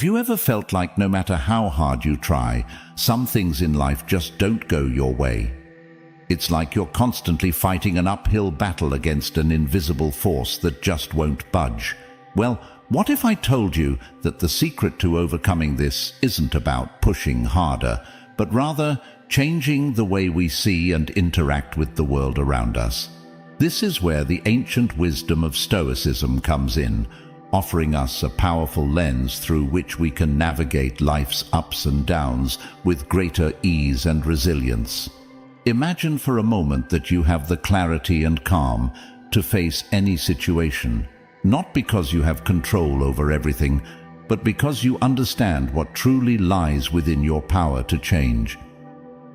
Have you ever felt like no matter how hard you try, some things in life just don't go your way? It's like you're constantly fighting an uphill battle against an invisible force that just won't budge. Well, what if I told you that the secret to overcoming this isn't about pushing harder, but rather changing the way we see and interact with the world around us? This is where the ancient wisdom of Stoicism comes in, offering us a powerful lens through which we can navigate life's ups and downs with greater ease and resilience. Imagine for a moment that you have the clarity and calm to face any situation, not because you have control over everything, but because you understand what truly lies within your power to change.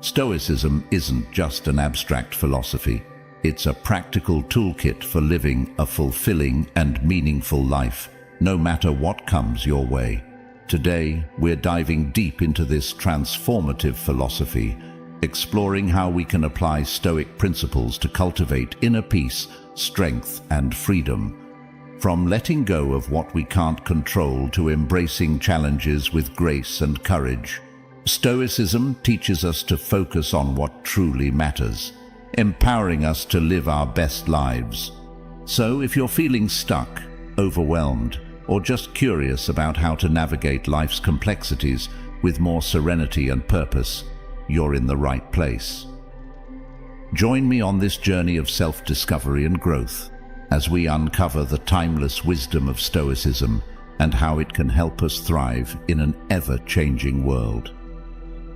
Stoicism isn't just an abstract philosophy. It's a practical toolkit for living a fulfilling and meaningful life, no matter what comes your way. Today, we're diving deep into this transformative philosophy, exploring how we can apply Stoic principles to cultivate inner peace, strength, and freedom. From letting go of what we can't control to embracing challenges with grace and courage, Stoicism teaches us to focus on what truly matters, empowering us to live our best lives. So if you're feeling stuck, overwhelmed, or just curious about how to navigate life's complexities with more serenity and purpose, you're in the right place. Join me on this journey of self-discovery and growth as we uncover the timeless wisdom of Stoicism and how it can help us thrive in an ever-changing world.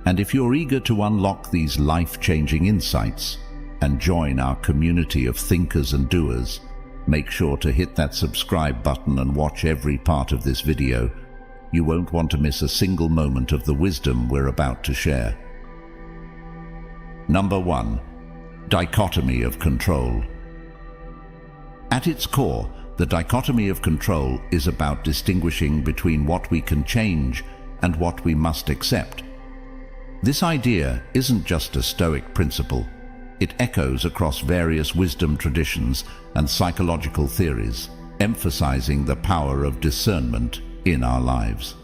And if you're eager to unlock these life-changing insights and join our community of thinkers and doers, make sure to hit that subscribe button and watch every part of this video. You won't want to miss a single moment of the wisdom we're about to share. Number 1. Dichotomy of control. At its core, the dichotomy of control is about distinguishing between what we can change and what we must accept. This idea isn't just a Stoic principle. It echoes across various wisdom traditions and psychological theories, emphasizing the power of discernment in our lives.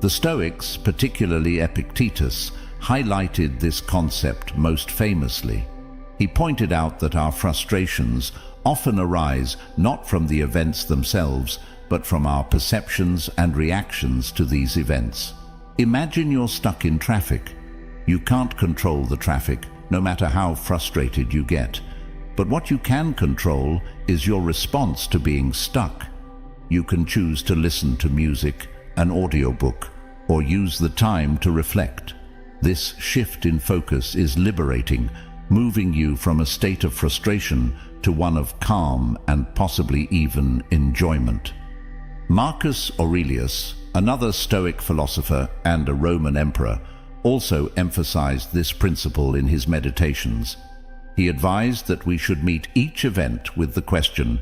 The Stoics, particularly Epictetus, highlighted this concept most famously. He pointed out that our frustrations often arise not from the events themselves, but from our perceptions and reactions to these events. Imagine you're stuck in traffic. You can't control the traffic, no matter how frustrated you get. But what you can control is your response to being stuck. You can choose to listen to music, an audiobook, or use the time to reflect. This shift in focus is liberating, moving you from a state of frustration to one of calm and possibly even enjoyment. Marcus Aurelius, another Stoic philosopher and a Roman emperor, also emphasized this principle in his meditations. He advised that we should meet each event with the question,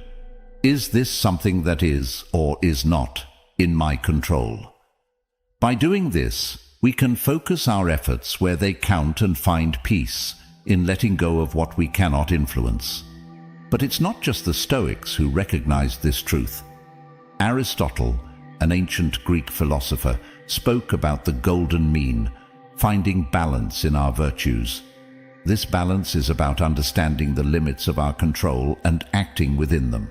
is this something that is or is not in my control? By doing this, we can focus our efforts where they count and find peace in letting go of what we cannot influence. But it's not just the Stoics who recognized this truth. Aristotle, an ancient Greek philosopher, spoke about the golden mean, finding balance in our virtues. This balance is about understanding the limits of our control and acting within them.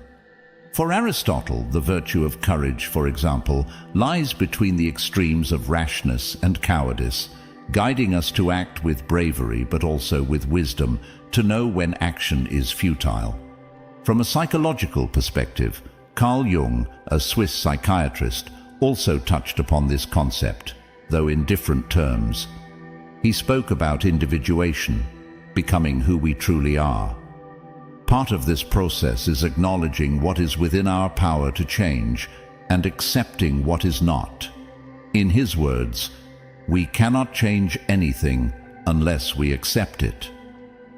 For Aristotle, the virtue of courage, for example, lies between the extremes of rashness and cowardice, guiding us to act with bravery but also with wisdom, to know when action is futile. From a psychological perspective, Carl Jung, a Swiss psychiatrist, also touched upon this concept, though in different terms. He spoke about individuation, becoming who we truly are. Part of this process is acknowledging what is within our power to change and accepting what is not. In his words, we cannot change anything unless we accept it.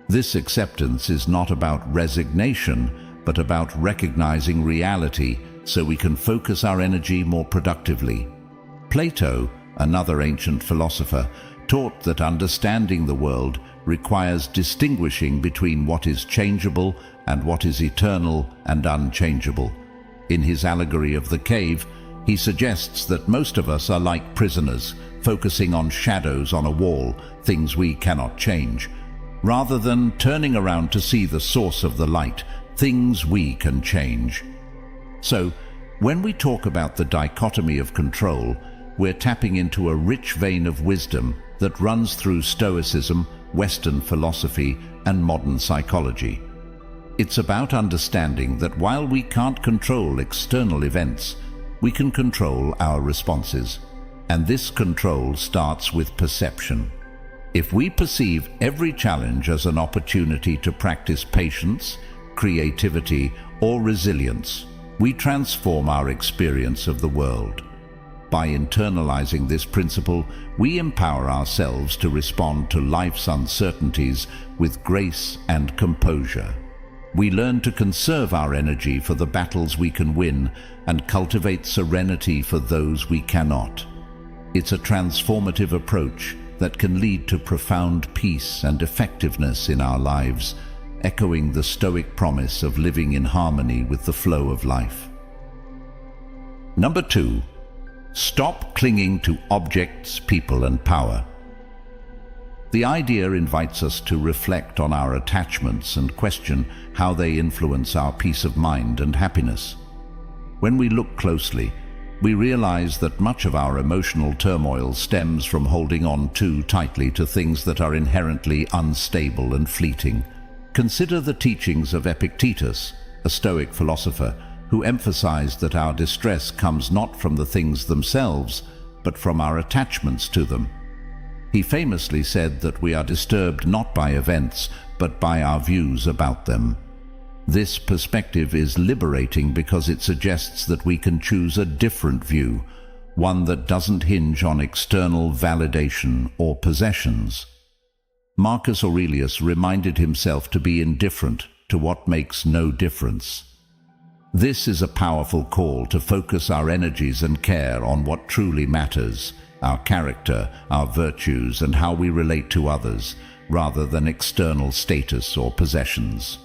This acceptance is not about resignation, but about recognizing reality so we can focus our energy more productively. Plato, another ancient philosopher, taught that understanding the world requires distinguishing between what is changeable and what is eternal and unchangeable. In his allegory of the cave, He suggests that most of us are like prisoners, focusing on shadows on a wall, things we cannot change, rather than turning around to see the source of the light, things we can change. So, when we talk about the dichotomy of control, we're tapping into a rich vein of wisdom that runs through Stoicism, Western philosophy, and modern psychology. It's about understanding that while we can't control external events, we can control our responses. And this control starts with perception. If we perceive every challenge as an opportunity to practice patience, creativity, or resilience, we transform our experience of the world. By internalizing this principle, we empower ourselves to respond to life's uncertainties with grace and composure. We learn to conserve our energy for the battles we can win and cultivate serenity for those we cannot. It's a transformative approach that can lead to profound peace and effectiveness in our lives, echoing the Stoic promise of living in harmony with the flow of life. Number 2. Stop clinging to objects, people, and power. The idea invites us to reflect on our attachments and question how they influence our peace of mind and happiness. When we look closely, we realize that much of our emotional turmoil stems from holding on too tightly to things that are inherently unstable and fleeting. Consider the teachings of Epictetus, a Stoic philosopher, who emphasized that our distress comes not from the things themselves, but from our attachments to them. He famously said that we are disturbed not by events, but by our views about them. This perspective is liberating because it suggests that we can choose a different view, one that doesn't hinge on external validation or possessions. Marcus Aurelius reminded himself to be indifferent to what makes no difference. This is a powerful call to focus our energies and care on what truly matters, our character, our virtues, and how we relate to others, rather than external status or possessions.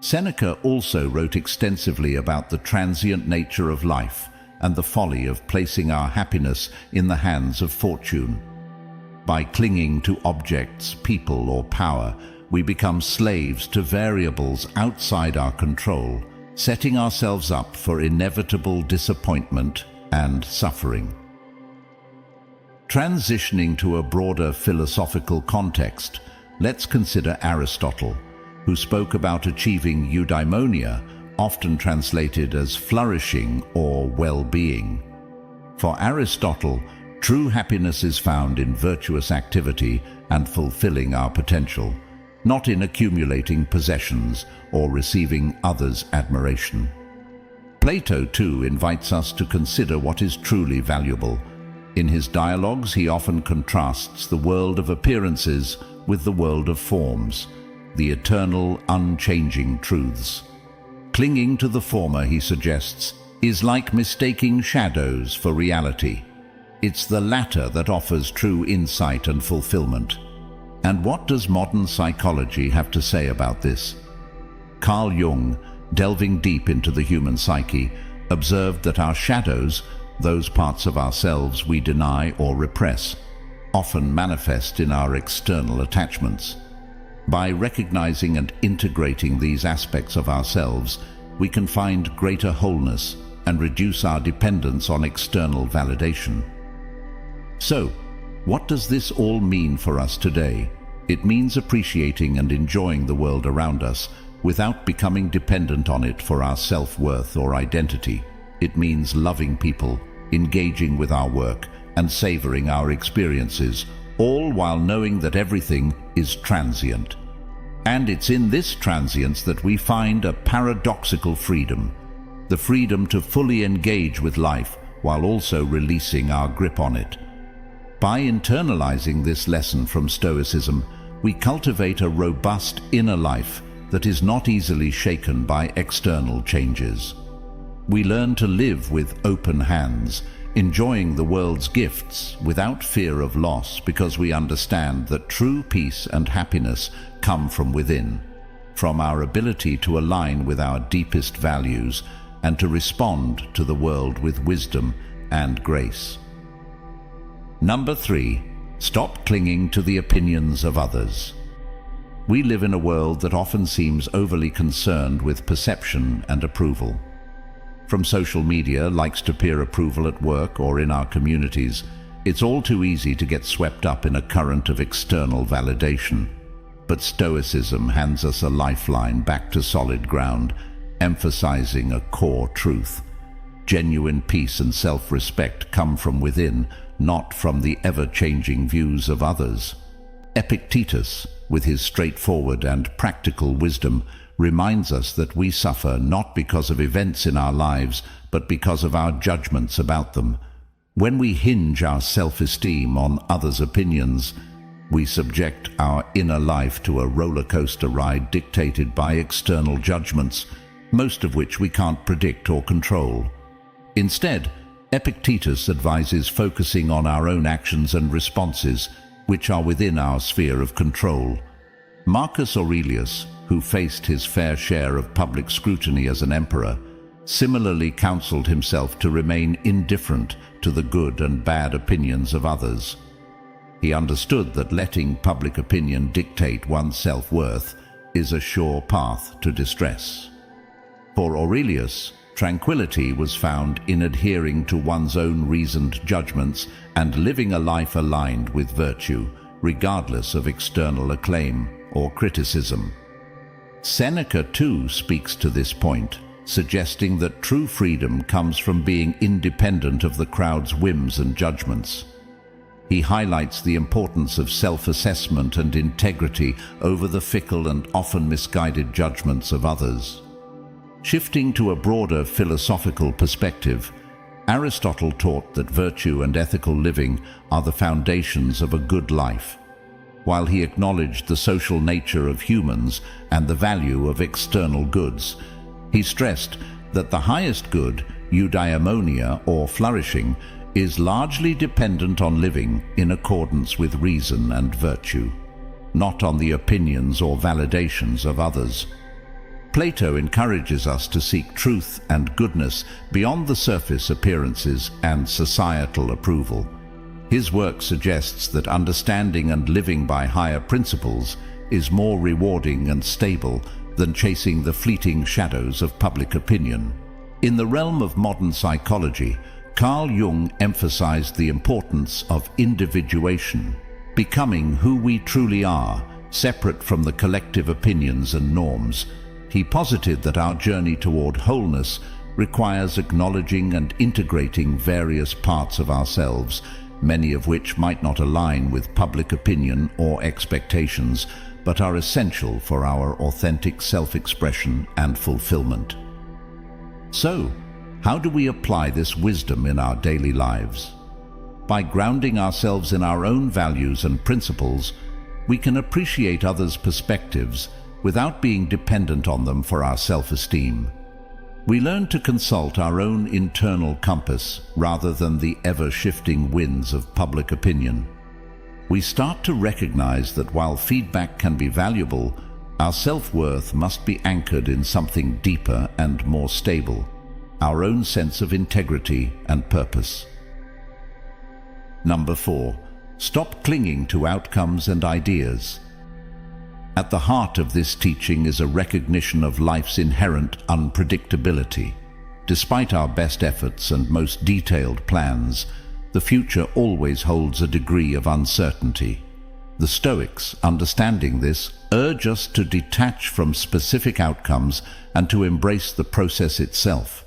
Seneca also wrote extensively about the transient nature of life and the folly of placing our happiness in the hands of fortune. By clinging to objects, people, or power, we become slaves to variables outside our control, setting ourselves up for inevitable disappointment and suffering. Transitioning to a broader philosophical context, let's consider Aristotle, who spoke about achieving eudaimonia, often translated as flourishing or well-being. For Aristotle, true happiness is found in virtuous activity and fulfilling our potential, not in accumulating possessions or receiving others' admiration. Plato, too, invites us to consider what is truly valuable. In his dialogues, he often contrasts the world of appearances with the world of forms, the eternal, unchanging truths. Clinging to the former, he suggests, is like mistaking shadows for reality. It's the latter that offers true insight and fulfillment. And what does modern psychology have to say about this? Carl Jung, delving deep into the human psyche, observed that our shadows, those parts of ourselves we deny or repress, often manifest in our external attachments. By recognizing and integrating these aspects of ourselves, we can find greater wholeness and reduce our dependence on external validation. So, what does this all mean for us today? It means appreciating and enjoying the world around us without becoming dependent on it for our self-worth or identity. It means loving people, engaging with our work, and savoring our experiences, all while knowing that everything is transient. And it's in this transience that we find a paradoxical freedom, the freedom to fully engage with life while also releasing our grip on it. By internalizing this lesson from Stoicism, we cultivate a robust inner life that is not easily shaken by external changes. We learn to live with open hands, enjoying the world's gifts without fear of loss, because we understand that true peace and happiness come from within, from our ability to align with our deepest values and to respond to the world with wisdom, and grace. Number 3. Stop clinging to the opinions of others. We live in a world that often seems overly concerned with perception and approval. From social media, likes to peer approval at work or in our communities, it's all too easy to get swept up in a current of external validation. But Stoicism hands us a lifeline back to solid ground, emphasizing a core truth. Genuine peace and self-respect come from within, not from the ever-changing views of others. Epictetus, with his straightforward and practical wisdom, reminds us that we suffer not because of events in our lives, but because of our judgments about them. When we hinge our self-esteem on others' opinions, we subject our inner life to a roller coaster ride dictated by external judgments, most of which we can't predict or control. Instead, Epictetus advises focusing on our own actions and responses, which are within our sphere of control. Marcus Aurelius, who faced his fair share of public scrutiny as an emperor, similarly counseled himself to remain indifferent to the good and bad opinions of others. He understood that letting public opinion dictate one's self-worth is a sure path to distress. For Aurelius, tranquility was found in adhering to one's own reasoned judgments and living a life aligned with virtue, regardless of external acclaim or criticism. Seneca too speaks to this point, suggesting that true freedom comes from being independent of the crowd's whims and judgments. He highlights the importance of self-assessment and integrity over the fickle and often misguided judgments of others. Shifting to a broader philosophical perspective, Aristotle taught that virtue and ethical living are the foundations of a good life. While he acknowledged the social nature of humans and the value of external goods, he stressed that the highest good, eudaimonia or flourishing, is largely dependent on living in accordance with reason and virtue, not on the opinions or validations of others. Plato encourages us to seek truth and goodness beyond the surface appearances and societal approval. His work suggests that understanding and living by higher principles is more rewarding and stable than chasing the fleeting shadows of public opinion. In the realm of modern psychology, Carl Jung emphasized the importance of individuation, becoming who we truly are, separate from the collective opinions and norms. He posited that our journey toward wholeness requires acknowledging and integrating various parts of ourselves, many of which might not align with public opinion or expectations, but are essential for our authentic self-expression and fulfillment. So, how do we apply this wisdom in our daily lives? By grounding ourselves in our own values and principles, we can appreciate others' perspectives without being dependent on them for our self-esteem. We learn to consult our own internal compass rather than the ever-shifting winds of public opinion. We start to recognize that while feedback can be valuable, our self-worth must be anchored in something deeper and more stable, our own sense of integrity and purpose. Number 4. Stop clinging to outcomes and ideas. At the heart of this teaching is a recognition of life's inherent unpredictability. Despite our best efforts and most detailed plans, the future always holds a degree of uncertainty. The Stoics, understanding this, urge us to detach from specific outcomes and to embrace the process itself.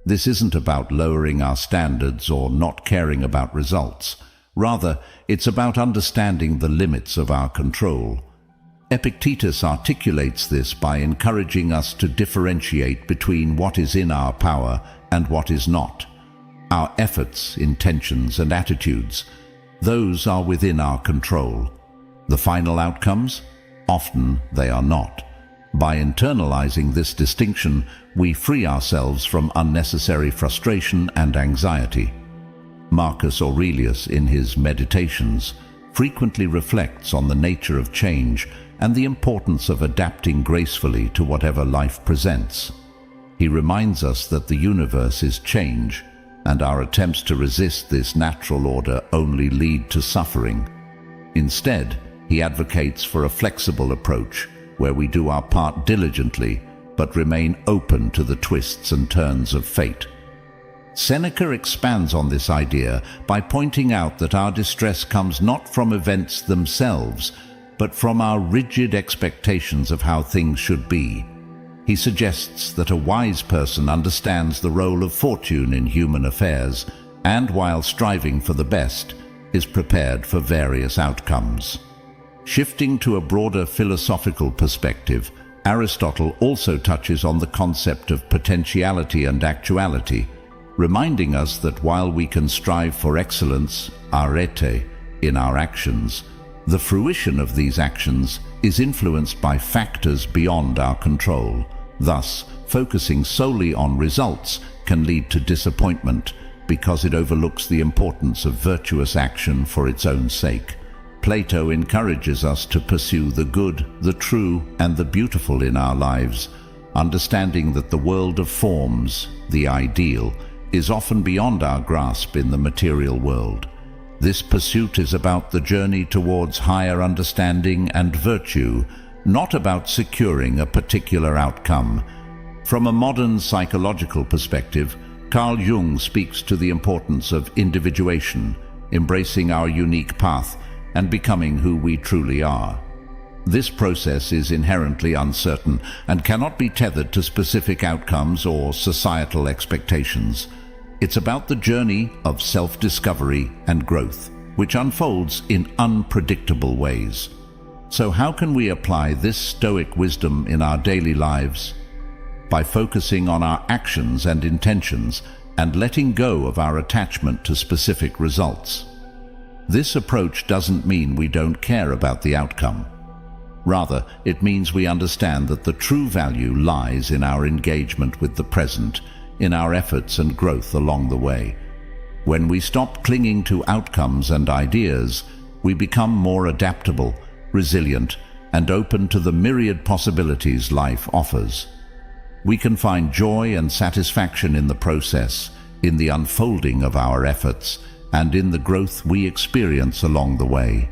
This isn't about lowering our standards or not caring about results. Rather, it's about understanding the limits of our control. Epictetus articulates this by encouraging us to differentiate between what is in our power and what is not. Our efforts, intentions, and attitudes, those are within our control. The final outcomes? Often they are not. By internalizing this distinction, we free ourselves from unnecessary frustration and anxiety. Marcus Aurelius, in his Meditations, frequently reflects on the nature of change and the importance of adapting gracefully to whatever life presents. He reminds us that the universe is change, and our attempts to resist this natural order only lead to suffering. Instead, he advocates for a flexible approach where we do our part diligently but remain open to the twists and turns of fate. Seneca expands on this idea by pointing out that our distress comes not from events themselves, but from our rigid expectations of how things should be. He suggests that a wise person understands the role of fortune in human affairs, and while striving for the best, is prepared for various outcomes. Shifting to a broader philosophical perspective, Aristotle also touches on the concept of potentiality and actuality, reminding us that while we can strive for excellence, arete, in our actions, the fruition of these actions is influenced by factors beyond our control. Thus, focusing solely on results can lead to disappointment because it overlooks the importance of virtuous action for its own sake. Plato encourages us to pursue the good, the true, and the beautiful in our lives, understanding that the world of forms, the ideal, is often beyond our grasp in the material world. This pursuit is about the journey towards higher understanding and virtue, not about securing a particular outcome. From a modern psychological perspective, Carl Jung speaks to the importance of individuation, embracing our unique path, and becoming who we truly are. This process is inherently uncertain and cannot be tethered to specific outcomes or societal expectations. It's about the journey of self-discovery and growth, which unfolds in unpredictable ways. So how can we apply this Stoic wisdom in our daily lives? By focusing on our actions and intentions and letting go of our attachment to specific results. This approach doesn't mean we don't care about the outcome. Rather, it means we understand that the true value lies in our engagement with the present, in our efforts and growth along the way. When we stop clinging to outcomes and ideas, we become more adaptable, resilient, and open to the myriad possibilities life offers. We can find joy and satisfaction in the process, in the unfolding of our efforts, and in the growth we experience along the way.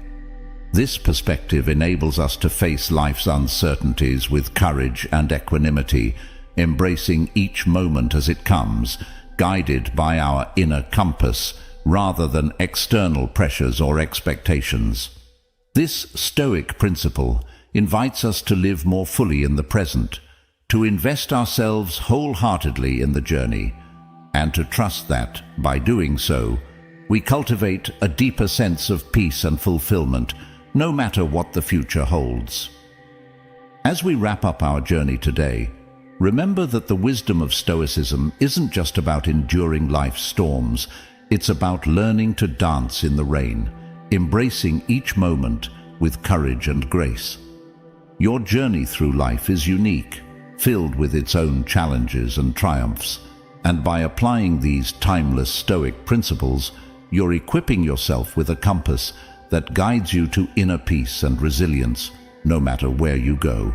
This perspective enables us to face life's uncertainties with courage and equanimity, embracing each moment as it comes, guided by our inner compass rather than external pressures or expectations. This Stoic principle invites us to live more fully in the present, to invest ourselves wholeheartedly in the journey, and to trust that, by doing so, we cultivate a deeper sense of peace and fulfillment, no matter what the future holds. As we wrap up our journey today, remember that the wisdom of Stoicism isn't just about enduring life's storms, it's about learning to dance in the rain, embracing each moment with courage and grace. Your journey through life is unique, filled with its own challenges and triumphs, and by applying these timeless Stoic principles, you're equipping yourself with a compass that guides you to inner peace and resilience, no matter where you go.